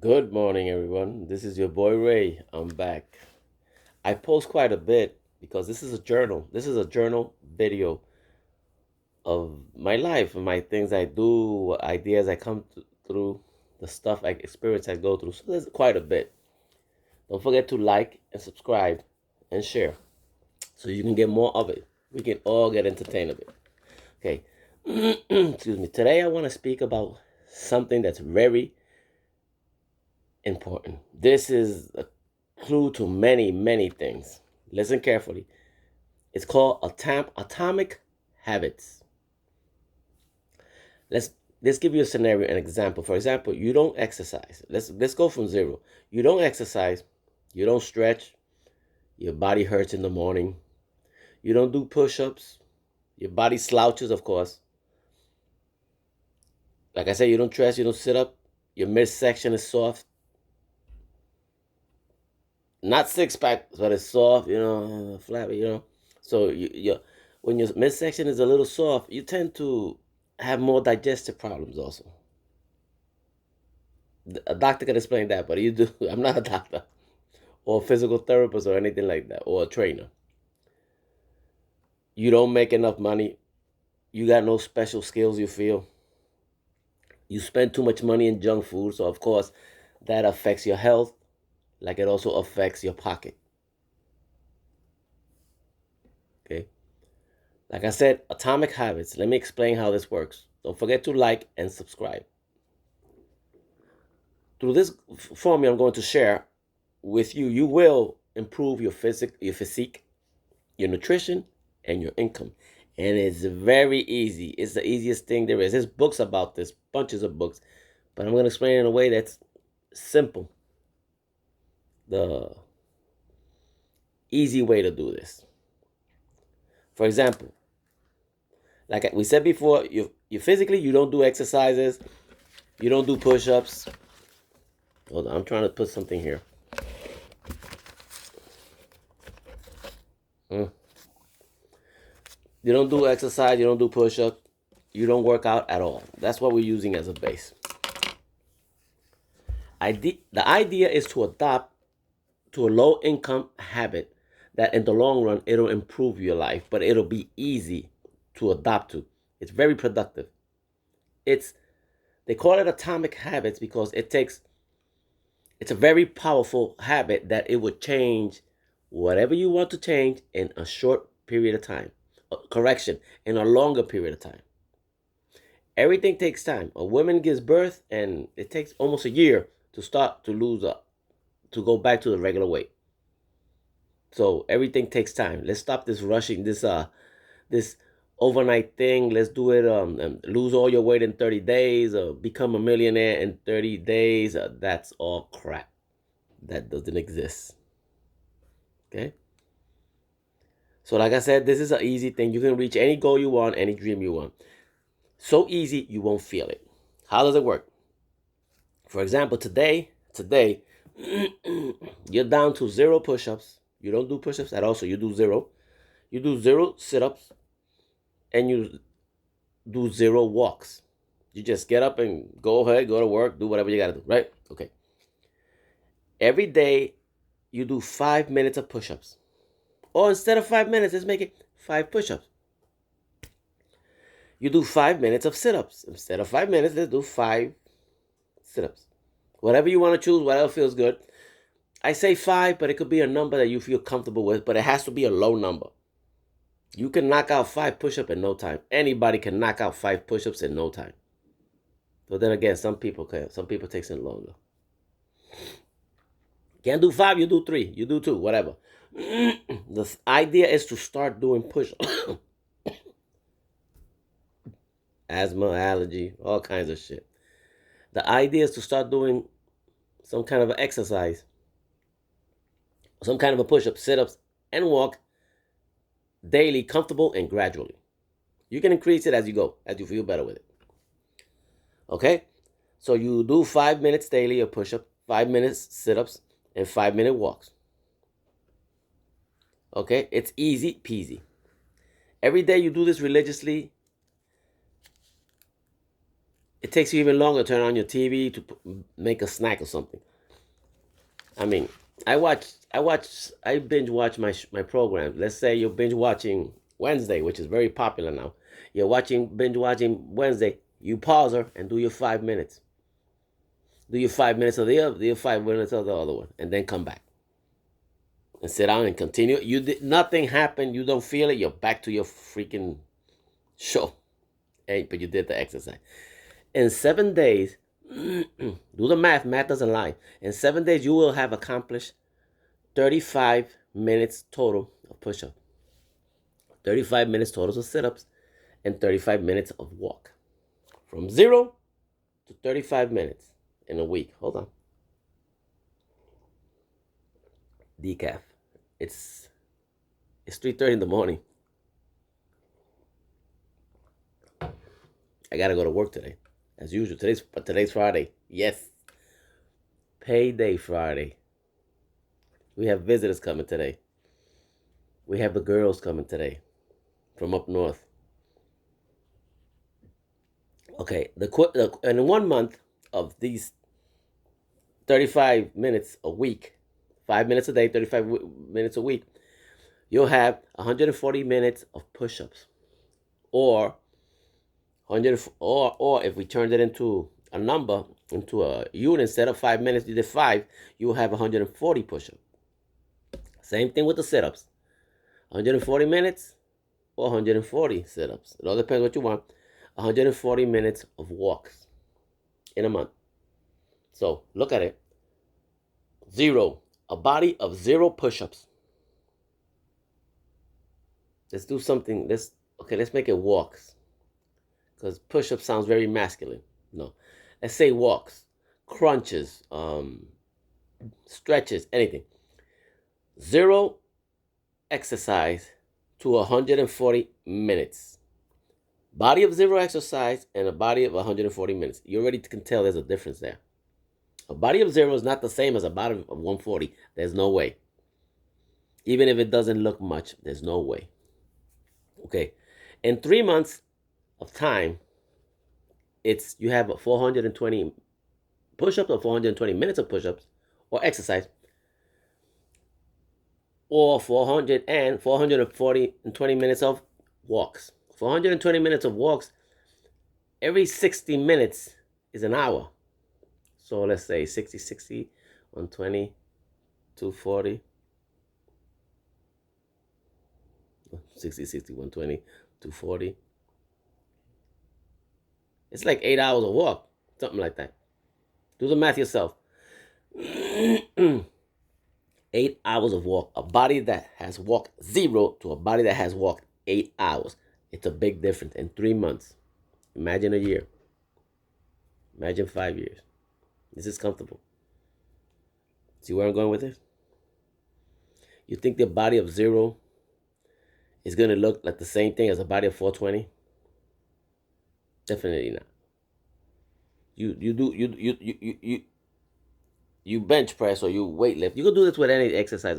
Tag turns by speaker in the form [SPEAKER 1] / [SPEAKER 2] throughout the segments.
[SPEAKER 1] Good morning, everyone. This is your boy Ray. I'm back. I post quite a bit because this is a journal. This is a journal video of my life and my things I do, ideas I come through, the stuff I experience I go through. So there's quite a bit. Don't forget to like and subscribe and share so you can get more of it. We can all get entertained of it. Okay. Excuse me. Today I want to speak about something that's very important. This is a clue to many, many things. Listen carefully. It's called atomic habits. Let's let's give you a scenario, an example. For example, you don't exercise. Let's go from zero. You don't exercise, you don't stretch, your body hurts in the morning, you don't do push-ups, your body slouches, of course. Like I said, you don't stretch, you don't sit up, your midsection is soft. Not six pack, but it's soft, flabby. So when your midsection is a little soft, you tend to have more digestive problems also. A doctor can explain that, but you do. I'm not a doctor or a physical therapist or anything like that, or a trainer. You don't make enough money. You got no special skills, you feel. You spend too much money in junk food, so of course that affects your health, like it also affects your pocket. Okay. Like I said, atomic habits. Let me explain how this works. Don't forget to like and subscribe. Through this formula I'm going to share with you, you will improve your physique, your nutrition, and your income. And it's very easy. It's the easiest thing there is. There's books about this, bunches of books, but I'm going to explain it in a way that's simple. The easy way to do this. For example, like we said before, you physically you don't do exercises, you don't do push-ups. Hold on, I'm trying to put something here. Mm. You don't do exercise, you don't do push-ups, you don't work out at all. That's what we're using as a base. The idea is to adopt to a low income habit that in the long run it'll improve your life, but it'll be easy to adopt to. It's very productive. It's they call it atomic habits because it's a very powerful habit that it would change whatever you want to change in a short period of time. Correction, in a longer period of time. Everything takes time. A woman gives birth and it takes almost a year to start to lose up, to go back to the regular weight. So everything takes time. Let's stop this rushing, this overnight thing. Let's do it. Lose all your weight in 30 days, or become a millionaire in 30 days. That's all crap. That doesn't exist. Okay. So like I said, this is an easy thing. You can reach any goal you want, any dream you want. So easy you won't feel it. How does it work? For example, today, you're down to 0 push-ups. You don't do push-ups at all, so you do 0. You do 0 sit-ups, and you do 0 walks. You just get up and go ahead, go to work, do whatever you gotta do, right? Okay. Every day, you do 5 minutes of push-ups. Or instead of 5 minutes, let's make it 5 push-ups. You do 5 minutes of sit-ups. Instead of 5 minutes, let's do 5 sit-ups. Whatever you want to choose, whatever feels good. I say 5, but it could be a number that you feel comfortable with, but it has to be a low number. You can knock out 5 push-ups in no time. Anybody can knock out 5 push-ups in no time. But then again, some people can. Some people takes it longer. Can't do 5, you do 3, you do 2, whatever. The idea is to start doing push-ups. Asthma, allergy, all kinds of shit. The idea is to start doing some kind of an exercise, some kind of a push-up, sit-ups, and walk daily, comfortable, and gradually. You can increase it as you go, as you feel better with it. Okay? So you do 5 minutes daily of push-up, 5 minutes sit-ups, and 5-minute walks. Okay? It's easy peasy. Every day you do this religiously. it takes you even longer to turn on your TV to make a snack or something. I mean, I binge watch my program. Let's say you're binge watching Wednesday, which is very popular now. You're binge watching Wednesday. You pause her and do your 5 minutes. Do your 5 minutes of the other, do your 5 minutes of the other one, and then come back and sit down and continue. You did nothing happened. You don't feel it. You're back to your freaking show. Hey, but you did the exercise. In 7 days, do the math. Math doesn't lie. In 7 days, you will have accomplished 35 minutes total of push-up, 35 minutes total of sit-ups, and 35 minutes of walk. From 0 to 35 minutes in a week. Hold on. Decaf. It's 3:30 in the morning. I gotta go to work today, as usual. Today's Friday. Yes, payday Friday. We have visitors coming today. We have the girls coming today from up north. Okay, in 1 month of these 35 minutes a week, 5 minutes a day, 35 minutes a week, you'll have 140 minutes of push-ups, or 100, or if we turned it into a number, into a unit, instead of 5 minutes, you did 5, you'll have 140 push-ups. Same thing with the sit-ups. 140 minutes or 140 sit-ups. It all depends what you want. 140 minutes of walks in a month. So look at it. 0. A body of 0 push-ups. Let's do something. Let's make it walks. Because push-up sounds very masculine. No. Let's say walks, crunches, stretches, anything. 0 exercise to 140 minutes. Body of 0 exercise and a body of 140 minutes. You already can tell there's a difference there. A body of 0 is not the same as a body of 140. There's no way. Even if it doesn't look much, there's no way. Okay. In 3 months of time, you have 420 push-ups or 420 minutes of push-ups or exercise, or 440 and 20 minutes of walks. 420 minutes of walks, every 60 minutes is an hour. So let's say 60, 60, 120, 240, 60, 60, 120, 240. It's like 8 hours of walk, something like that. Do the math yourself. 8 hours of walk. A body that has walked 0 to a body that has walked 8 hours. It's a big difference in 3 months. Imagine a year. Imagine 5 years. This is comfortable. See where I'm going with this? You think the body of 0 is going to look like the same thing as a body of 420? Definitely not. You bench press or you weight lift. You can do this with any exercise.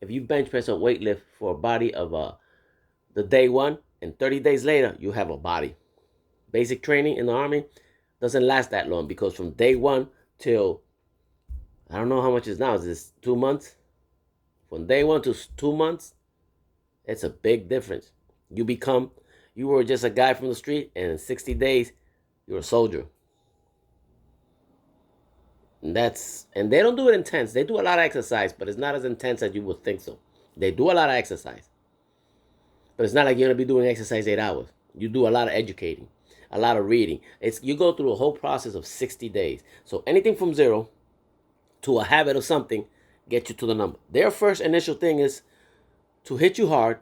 [SPEAKER 1] If you bench press or weight lift for a body of the day 1, and 30 days later you have a body. Basic training in the Army doesn't last that long, because from day 1 till, I don't know how much it is now. Is this 2 months? From day 1 to 2 months, it's a big difference. You were just a guy from the street, and in 60 days, you're a soldier. And they don't do it intense. They do a lot of exercise, but it's not as intense as you would think so. They do a lot of exercise, but it's not like you're going to be doing exercise 8 hours. You do a lot of educating, a lot of reading. You go through a whole process of 60 days. So anything from 0 to a habit of something gets you to the number. Their first initial thing is to hit you hard,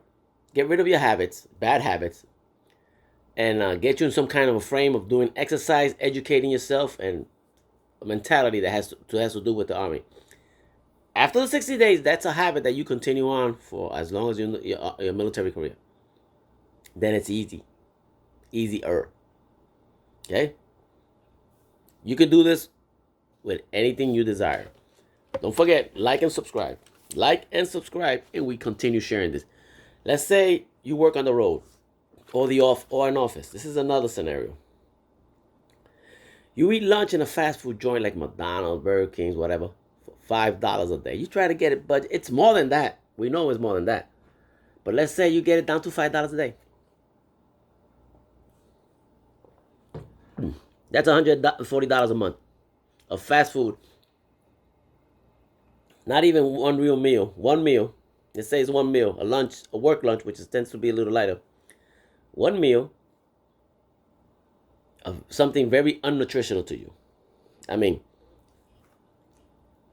[SPEAKER 1] get rid of your habits, bad habits, and get you in some kind of a frame of doing exercise, educating yourself, and a mentality that has to do with the Army. After the 60 days, that's a habit that you continue on for as long as you're in your military career. Then it's easier. Okay? You can do this with anything you desire. Don't forget, like and subscribe. Like and subscribe, and we continue sharing this. Let's say you work on the road or an office. This is another scenario. You eat lunch in a fast food joint like McDonald's, Burger King's, whatever, for $5 a day. You try to get it, but it's more than that. We know it's more than that. But let's say you get it down to $5 a day. That's $140 a month of fast food. Not even one real meal. One meal. It says one meal. A lunch, a work lunch, which tends to be a little lighter. One meal of something very unnutritional to you. I mean,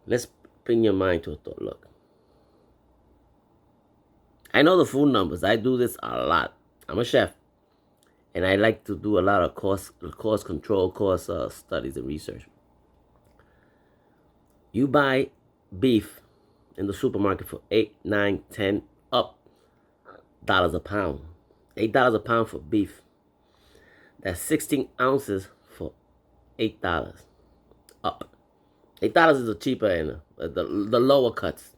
[SPEAKER 1] let's bring your mind to a thought. Look, I know the food numbers. I do this a lot. I'm a chef, and I like to do a lot of cost control, cost studies and research. You buy beef in the supermarket for $8, $9, $10 up dollars a pound. $8 a pound for beef. That's 16 ounces for $8 up. $8 is the cheaper end, the lower cuts.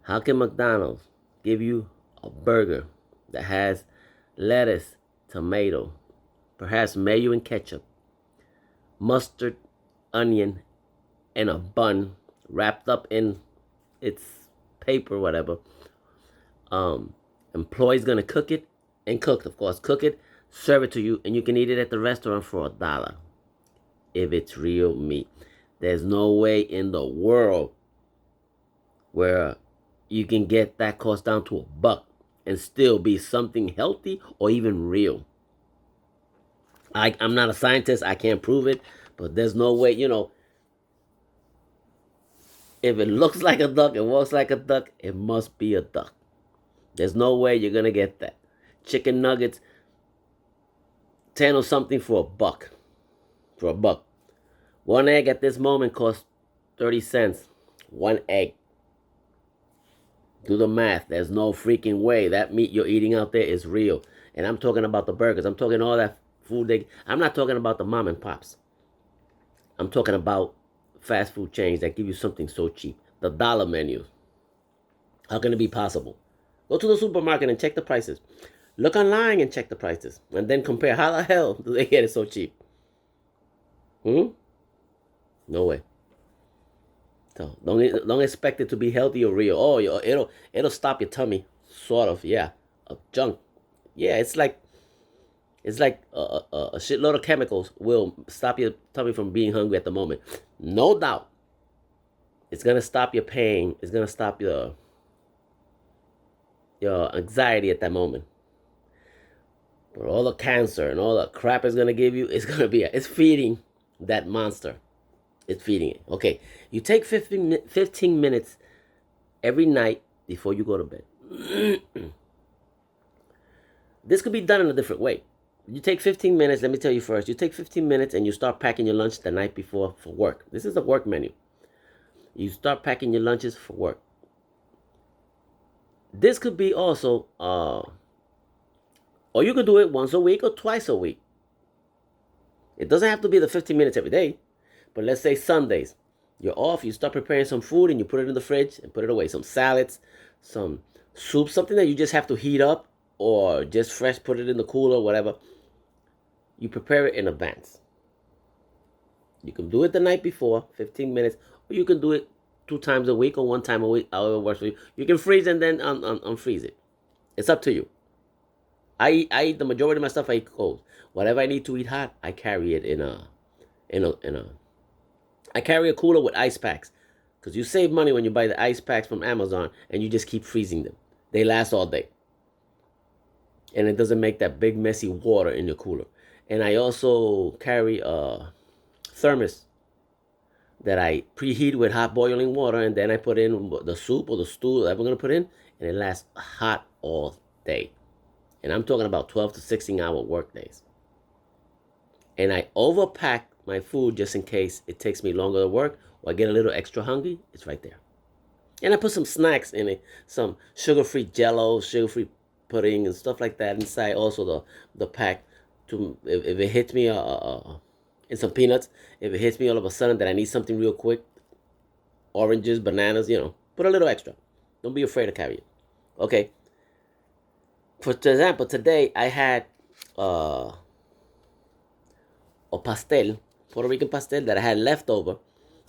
[SPEAKER 1] How can McDonald's give you a burger that has lettuce, tomato, perhaps mayo and ketchup, mustard, onion, and a bun wrapped up in its paper, whatever? Employee's gonna cook it, and of course, cook it, serve it to you, and you can eat it at the restaurant for $1 if it's real meat. There's no way in the world where you can get that cost down to $1 and still be something healthy or even real. I'm not a scientist, I can't prove it, but there's no way, if it looks like a duck, it walks like a duck, it must be a duck. There's no way you're gonna get that. Chicken nuggets, 10 or something for $1. For $1. One egg at this moment costs 30 cents. One egg. Do the math. There's no freaking way that meat you're eating out there is real. And I'm talking about the burgers. I'm talking all that food. I'm not talking about the mom and pops. I'm talking about fast food chains that give you something so cheap. The dollar menu. How can it be possible? Go to the supermarket and check the prices. Look online and check the prices. And then compare. How the hell do they get it so cheap? No way. So don't expect it to be healthy or real. Oh, it'll stop your tummy. Sort of, yeah. Junk. Yeah, it's like a shitload of chemicals will stop your tummy from being hungry at the moment. No doubt. It's gonna stop your pain. It's gonna stop your anxiety at that moment. But all the cancer and all the crap it's gonna give you, it's feeding that monster. It's feeding it. Okay, you take 15 minutes every night before you go to bed. This could be done in a different way. You take 15 minutes, let me tell you first. You take 15 minutes and you start packing your lunch the night before for work. This is a work menu. You start packing your lunches for work. This could be also, or you could do it once a week or twice a week. It doesn't have to be the 15 minutes every day. But let's say Sundays, you're off, you start preparing some food and you put it in the fridge and put it away. Some salads, some soup, something that you just have to heat up or just fresh, put it in the cooler, whatever. You prepare it in advance. You can do it the night before, 15 minutes, or you can do it 2 times a week or 1 time a week, however it works for you. You can freeze and then unfreeze it. It's up to you. I eat the majority of my stuff, I eat cold. Whatever I need to eat hot, I carry it I carry a cooler with ice packs. Because you save money when you buy the ice packs from Amazon and you just keep freezing them. They last all day. And it doesn't make that big messy water in your cooler. And I also carry a thermos that I preheat with hot boiling water, and then I put in the soup or the stew that we're going to put in, and it lasts hot all day. And I'm talking about 12 to 16 hour work days. And I overpack my food just in case it takes me longer to work or I get a little extra hungry. It's right there. And I put some snacks in it, some sugar-free Jello, sugar-free pudding and stuff like that inside. Also the pack to if it hits me and some peanuts. If it hits me all of a sudden that I need something real quick, oranges, bananas, put a little extra. Don't be afraid to carry it. Okay. For example, today I had or pastel, Puerto Rican pastel that I had left over.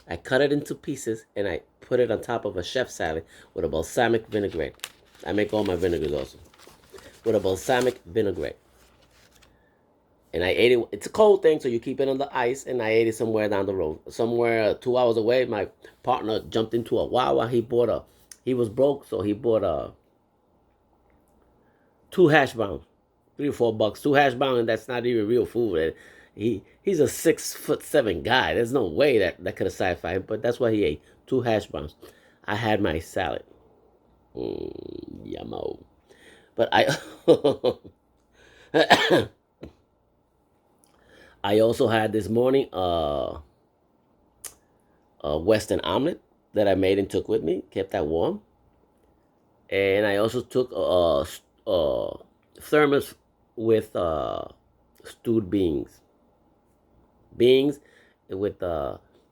[SPEAKER 1] I cut it into pieces and I put it on top of a chef salad with a balsamic vinaigrette. I make all my vinegars also. With a balsamic vinaigrette. And I ate it. It's a cold thing, so you keep it on the ice. And I ate it somewhere down the road. Somewhere 2 hours away, my partner jumped into a Wawa. He was broke, so he bought two hash browns, $3 or $4. Two hash browns, and that's not even real food. He's a 6'7" guy. There's no way that could have satisfied him, but that's what he ate. Two hash browns. I had my salad. Yummo. But I also had this morning a Western omelet that I made and took with me. Kept that warm. And I also took a thermos with stewed beans. Beans with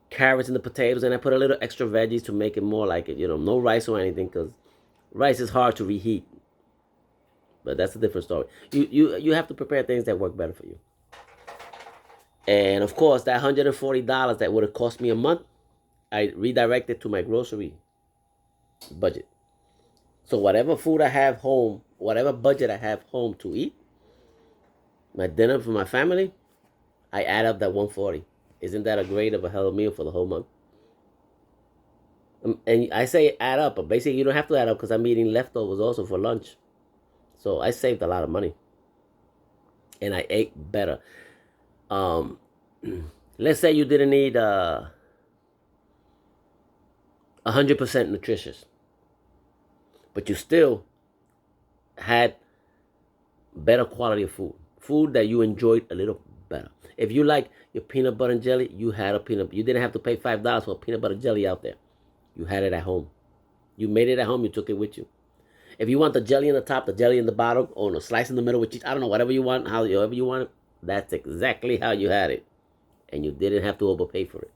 [SPEAKER 1] carrots and the potatoes, and I put a little extra veggies to make it more like it. No rice or anything, because rice is hard to reheat. But that's a different story. You have to prepare things that work better for you. And of course, that $140 that would have cost me a month, I redirected to my grocery budget. So whatever food I have home, whatever budget I have home to eat, my dinner for my family, I add up that 140. Isn't that a great of a hell of a meal for the whole month? And I say add up, but basically you don't have to add up because I'm eating leftovers also for lunch. So I saved a lot of money. And I ate better. Let's say you didn't eat 100% nutritious, but you still had better quality of food that you enjoyed a little better. If you like your peanut butter and jelly, you had a peanut. You didn't have to pay $5 for a peanut butter jelly out there. You had it at home. You made it at home. You took it with you. If you want the jelly in the top, the jelly in the bottom, or a slice in the middle with cheese, I don't know, whatever you want, however you want it, that's exactly how you had it. And you didn't have to overpay for it.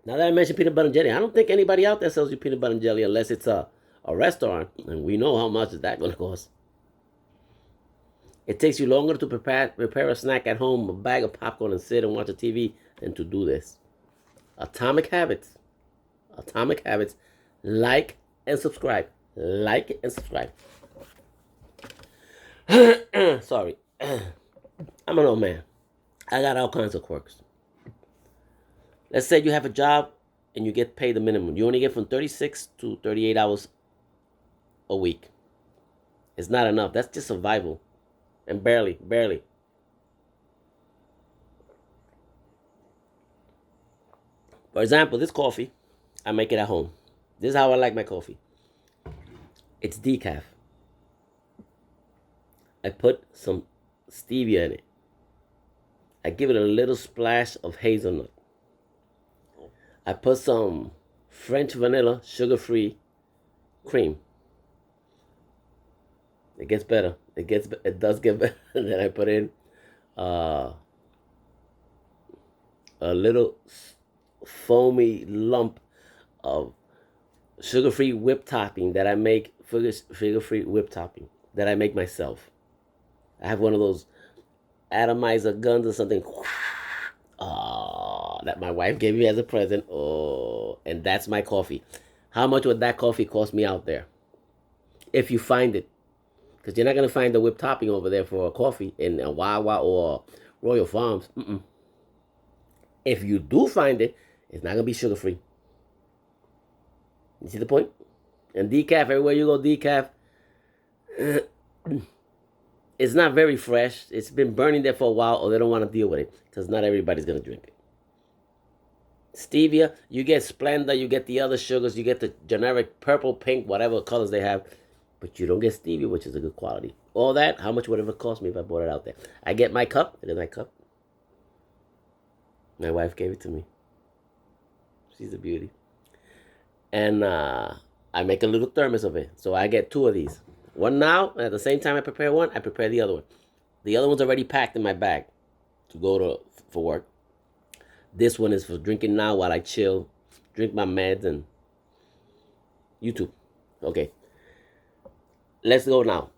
[SPEAKER 1] Now that I mentioned peanut butter and jelly, I don't think anybody out there sells you peanut butter and jelly unless it's a restaurant, and we know how much is that going to cost. It takes you longer to prepare a snack at home, a bag of popcorn, and sit and watch a TV than to do this. Atomic Habits. Atomic Habits. Like and subscribe. Like and subscribe. Sorry. I'm an old man. I got all kinds of quirks. Let's say you have a job and you get paid the minimum. You only get from 36 to 38 hours a week. It's not enough. That's just survival. And barely. For example, this coffee, I make it at home. This is how I like my coffee. It's decaf. I put some stevia in it. I give it a little splash of hazelnut. I put some French vanilla, sugar-free cream. It gets better. It does get better. Then I put in a little foamy lump of sugar-free whipped topping that I make. Sugar-free whipped topping that I make myself. I have one of those atomizer guns or something. That my wife gave me as a present. And that's my coffee. How much would that coffee cost me out there? If you find it. Because you're not going to find the whipped topping over there for a coffee in a Wawa or Royal Farms. If you do find it, it's not going to be sugar-free. You see the point? And decaf, everywhere you go, decaf, it's not very fresh. It's been burning there for a while, or they don't want to deal with it because not everybody's going to drink it. Stevia, you get Splenda, you get the other sugars, you get the generic purple, pink, whatever colors they have, but you don't get stevia, which is a good quality. All that, how much would it cost me if I bought it out there? I get my cup, and then my cup. My wife gave it to me. She's a beauty. And I make a little thermos of it. So I get two of these. One now, and at the same time I prepare one, I prepare the other one. The other one's already packed in my bag to go for work. This one is for drinking now while I chill, drink my meds, and YouTube. Okay. Let's go now.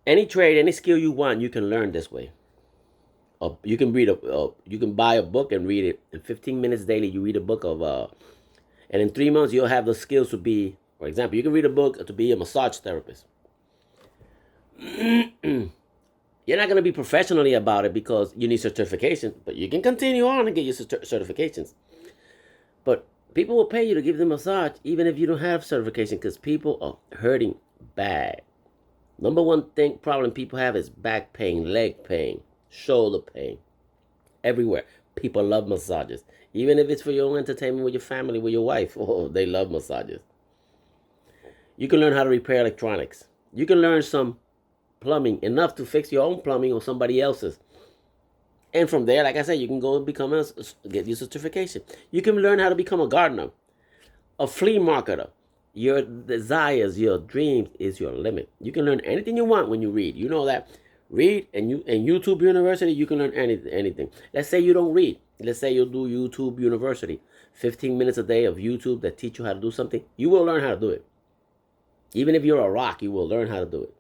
[SPEAKER 1] Any trade, any skill you want, you can learn this way. You can you can buy a book and read it in 15 minutes daily. You read a book of, and in 3 months you'll have the skills to be. For example, you can read a book to be a massage therapist. You're not going to be professionally about it because you need certification, but you can continue on and get your certifications. But people will pay you to give them a massage even if you don't have certification because people are hurting bad. Number one problem people have is back pain, leg pain, shoulder pain. Everywhere. People love massages. Even if it's for your own entertainment with your family, with your wife. Oh, they love massages. You can learn how to repair electronics. You can learn some plumbing, enough to fix your own plumbing or somebody else's. And from there, like I said, you can go and get your certification. You can learn how to become a gardener, a flea marketer. Your desires, your dreams is your limit. You can learn anything you want when you read. You know that. Read and YouTube University, you can learn anything. Let's say you don't read. Let's say you do YouTube University. 15 minutes a day of YouTube that teach you how to do something. You will learn how to do it. Even if you're a rock, you will learn how to do it.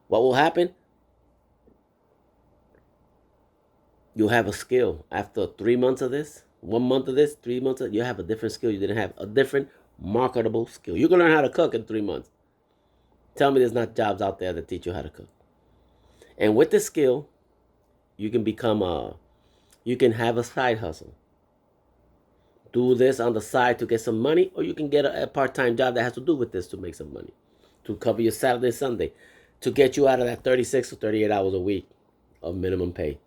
[SPEAKER 1] What will happen? You'll have a skill. After 3 months of this, 1 month of this, 3 months of, you have a different skill you didn't have. A different marketable skill. You can learn how to cook in 3 months. Tell me there's not jobs out there that teach you how to cook. And with this skill, you can you can have a side hustle. Do this on the side to get some money, or you can get a part-time job that has to do with this to make some money, to cover your Saturday, Sunday, to get you out of that 36 or 38 hours a week of minimum pay.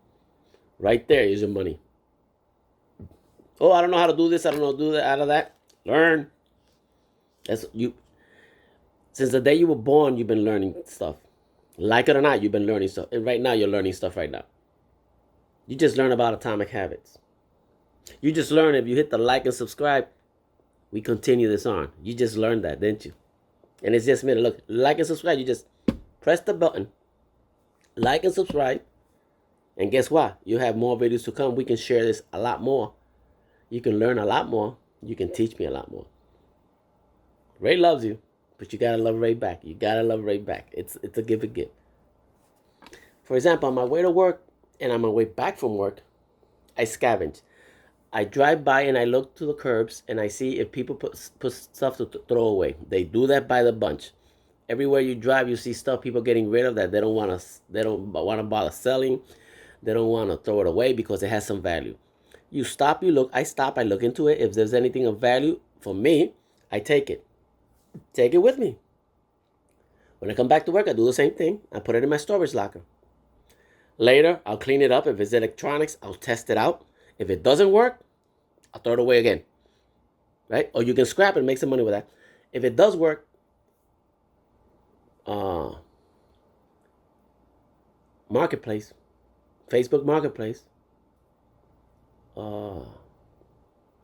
[SPEAKER 1] Right there is your money. Oh, I don't know how to do this. I don't know how to do that. Out of that, learn. That's you. Since the day you were born, you've been learning stuff. Like it or not, you've been learning stuff. And right now, you're learning stuff right now. You just learn about atomic habits. You just learn if you hit the like and subscribe, we continue this on. You just learned that, didn't you? And it's just me. Look, like and subscribe. You just press the button, like and subscribe. And guess what? You have more videos to come. We can share this a lot more. You can learn a lot more. You can teach me a lot more. Ray loves you, but you gotta love Ray back. You gotta love Ray back. It's a give and give. For example, on my way to work and on my way back from work, I scavenge. I drive by and I look to the curbs and I see if people put stuff to throw away. They do that by the bunch. Everywhere you drive, you see stuff people getting rid of that they don't want to bother selling. They don't want to throw it away because it has some value. You stop, you look. I stop, I look into it. If there's anything of value for me, I take it. Take it with me. When I come back to work, I do the same thing. I put it in my storage locker. Later, I'll clean it up. If it's electronics, I'll test it out. If it doesn't work, I'll throw it away again. Right? Or you can scrap it and make some money with that. If it does work, Marketplace, Facebook Marketplace,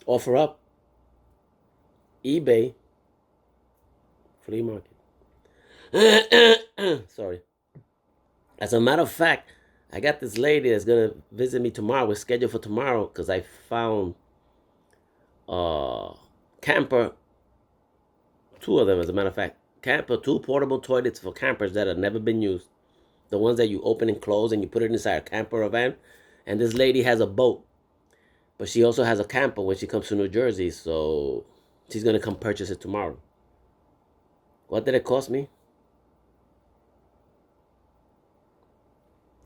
[SPEAKER 1] OfferUp, eBay, flea market. Sorry. As a matter of fact, I got this lady that's gonna visit me tomorrow. We're scheduled for tomorrow because I found camper, 2 of them as a matter of fact. Camper, 2 portable toilets for campers that have never been used. The ones that you open and close and you put it inside a camper or van. And this lady has a boat, but she also has a camper when she comes to New Jersey, so she's gonna come purchase it tomorrow. What did it cost me?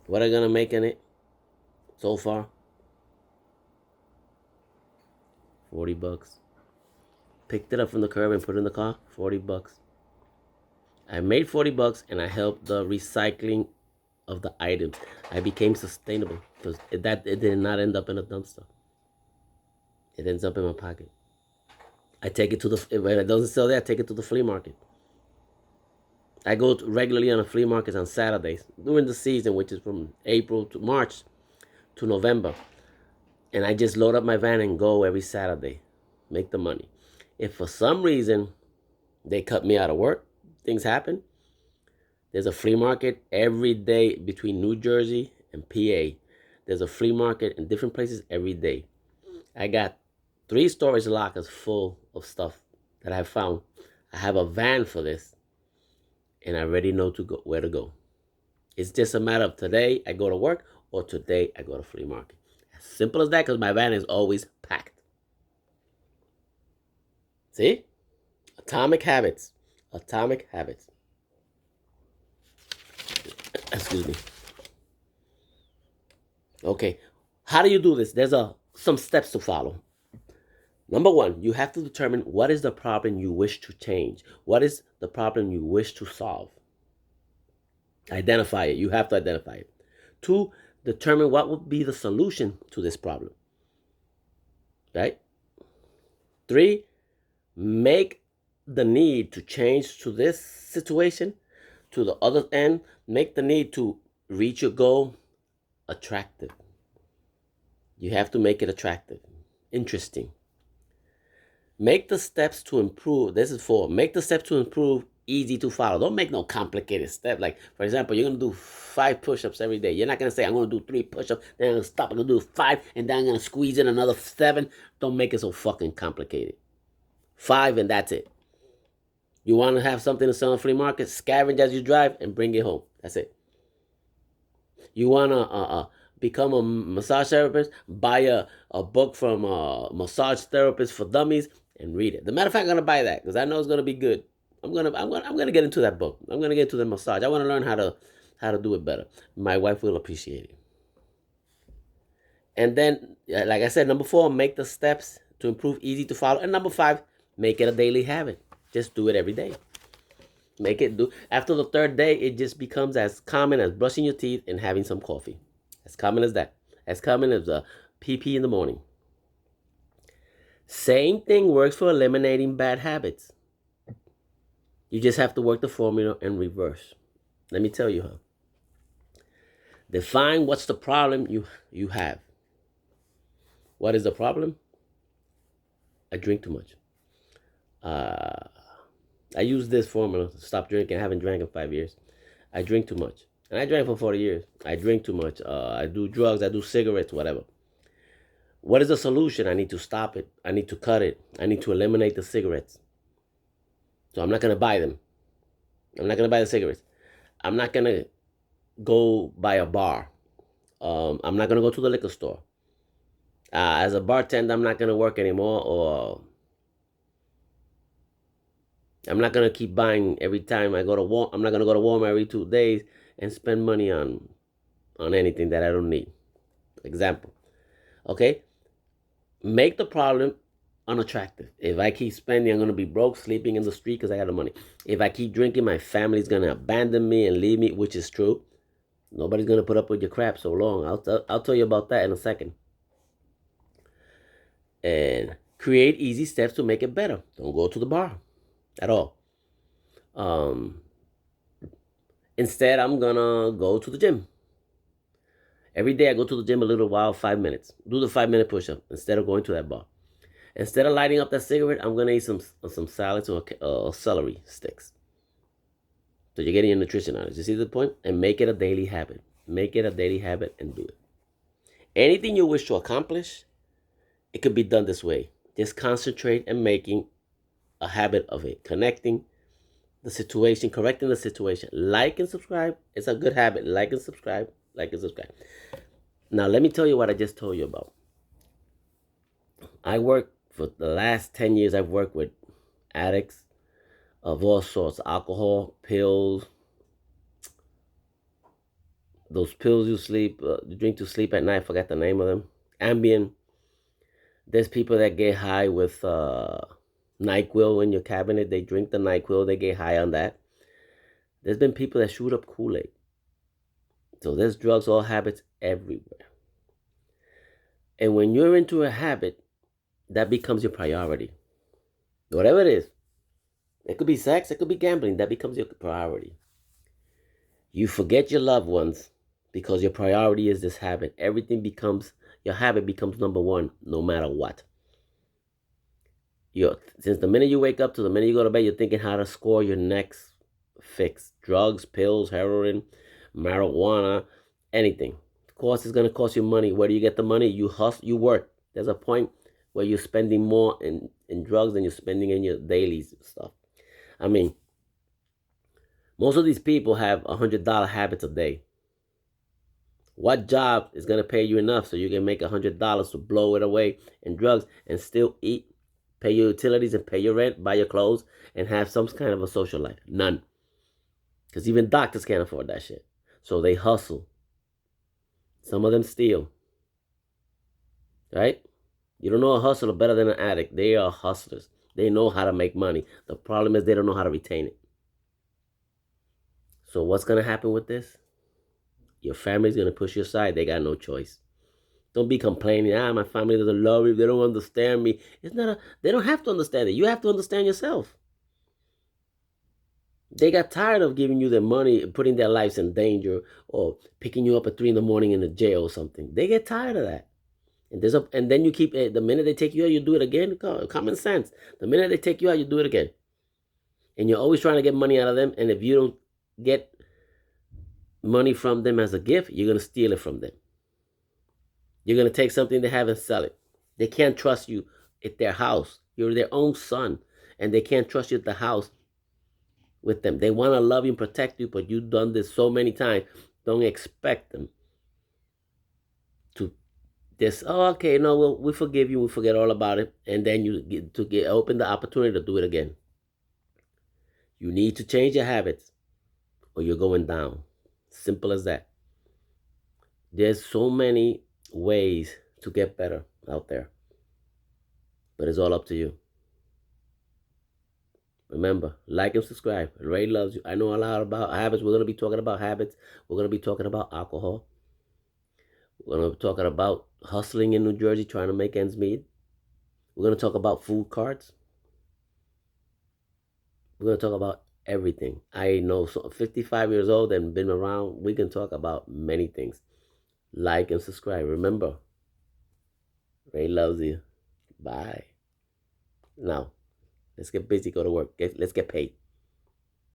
[SPEAKER 1] What are you gonna make in it so far? $40. Picked it up from the curb and put it in the car. $40. I made $40 and I helped the recycling of the items. I became sustainable because it did not end up in a dumpster. It ends up in my pocket. I take it to when it doesn't sell there, I take it to the flea market. I go regularly on the flea markets on Saturdays during the season, which is from April to March to November. And I just load up my van and go every Saturday, make the money. If for some reason they cut me out of work, things happen. There's a flea market every day between New Jersey and PA. There's a flea market in different places every day. I got 3 storage lockers full of stuff that I found. I have a van for this. and I already know to go where to go. It's just a matter of today I go to work or today I go to flea market. As simple as that, because my van is always packed. See? Atomic habits. Atomic habits. Excuse me. Okay. How do you do this? There's some steps to follow. Number one, you have to determine what is the problem you wish to change. What is the problem you wish to solve? Identify it. You have to identify it. Two, determine what would be the solution to this problem. Right? Three, make the need to change to this situation, to the other end, make the need to reach your goal attractive. You have to make it attractive, interesting. Make the steps to improve. This is 4. Make the steps to improve easy to follow. Don't make no complicated step. Like, for example, you're going to do 5 push-ups every day. You're not going to say, I'm going to do 3 push-ups, then I'm going to stop. I'm going to do 5, and then I'm going to squeeze in another 7. Don't make it so fucking complicated. 5, and that's it. You want to have something to sell on the flea market? Scavenge as you drive and bring it home. That's it. You want to become a massage therapist? Buy a book from a massage therapist for dummies and read it. The matter of fact, I'm gonna buy that because I know it's gonna be good. I'm gonna get into that book. I'm gonna get into the massage. I want to learn how to do it better. My wife will appreciate it. And then, like I said, number 4, make the steps to improve easy to follow. And number 5, make it a daily habit. Just do it every day. Make it do. After the 3rd day, it just becomes as common as brushing your teeth and having some coffee. As common as that. As common as a pee in the morning. Same thing works for eliminating bad habits. You just have to work the formula in reverse. Let me tell you how. Define what's the problem you have. What is the problem? I drink too much. I use this formula to stop drinking. I haven't drank in 5 years. I drink too much. And I drank for 40 years. I drink too much. I do drugs. I do cigarettes, whatever. What is the solution? I need to stop it. I need to cut it. I need to eliminate the cigarettes. So I'm not going to buy them. I'm not going to buy the cigarettes. I'm not going to go buy a bar. I'm not going to go to the liquor store. As a bartender, I'm not going to work anymore, or I'm not going to keep buying every time I go to Walmart. I'm not going to go to Walmart every 2 days and spend money on anything that I don't need. Example. Okay? Make the problem unattractive. If I keep spending, I'm going to be broke, sleeping in the street because I got the money. If I keep drinking, my family's going to abandon me and leave me, which is true. Nobody's going to put up with your crap so long. I'll tell you about that in a second. And create easy steps to make it better. Don't go to the bar at all. Instead, I'm going to go to the gym. Every day I go to the gym a little while, 5 minutes. Do the 5-minute push-up instead of going to that bar. Instead of lighting up that cigarette, I'm going to eat some salads or celery sticks. So you're getting your nutrition on it. You see the point? And make it a daily habit. Make it a daily habit and do it. Anything you wish to accomplish, it could be done this way. Just concentrate and making a habit of it. Connecting the situation, correcting the situation. Like and subscribe. It's a good habit. Like and subscribe. Like and subscribe. Now, let me tell you what I just told you about. I work for the last 10 years. I've worked with addicts of all sorts. Alcohol, pills. Those pills you drink to sleep at night. I forgot the name of them. Ambien. There's people that get high with NyQuil in your cabinet. They drink the NyQuil. They get high on that. There's been people that shoot up Kool-Aid. So there's drugs, all habits everywhere. And when you're into a habit, that becomes your priority. Whatever it is. It could be sex. It could be gambling. That becomes your priority. You forget your loved ones because your priority is this habit. Your habit becomes number 1 no matter what. Since the minute you wake up to the minute you go to bed, you're thinking how to score your next fix. Drugs, pills, heroin, marijuana, anything. Of course, it's going to cost you money. Where do you get the money? You hustle, you work. There's a point where you're spending more in drugs than you're spending in your daily stuff. I mean, Most of these people have $100 habits a day. What job is going to pay you enough so you can make $100 to blow it away in drugs and still eat, pay your utilities and pay your rent, buy your clothes, and have some kind of a social life? None. Because even doctors can't afford that shit. So they hustle. Some of them steal. Right? You don't know a hustler better than an addict. They are hustlers. They know how to make money. The problem is they don't know how to retain it. So what's going to happen with this? Your family's going to push you aside. They got no choice. Don't be complaining. My family doesn't love me. They don't understand me. They don't have to understand it. You have to understand yourself. They got tired of giving you their money, putting their lives in danger, or picking you up at 3 in the morning in a jail or something. They get tired of that. And then you keep, the minute they take you out, you do it again. Common sense. The minute they take you out, you do it again. And you're always trying to get money out of them. And if you don't get money from them as a gift, you're going to steal it from them. You're going to take something they have and sell it. They can't trust you at their house. You're their own son. And they can't trust you at the house with them. They want to love you and protect you, but you've done this so many times. Don't expect them to just, okay, no, we forgive you, we forget all about it, and then you get open the opportunity to do it again. You need to change your habits or you're going down. Simple as that. There's so many ways to get better out there, but it's all up to you. Remember, like and subscribe. Ray loves you. I know a lot about habits. We're going to be talking about habits. We're going to be talking about alcohol. We're going to be talking about hustling in New Jersey, trying to make ends meet. We're going to talk about food cards. We're going to talk about everything. I know, so 55 years old and been around. We can talk about many things. Like and subscribe. Remember, Ray loves you. Bye. Now, let's get busy, go to work. Let's get paid.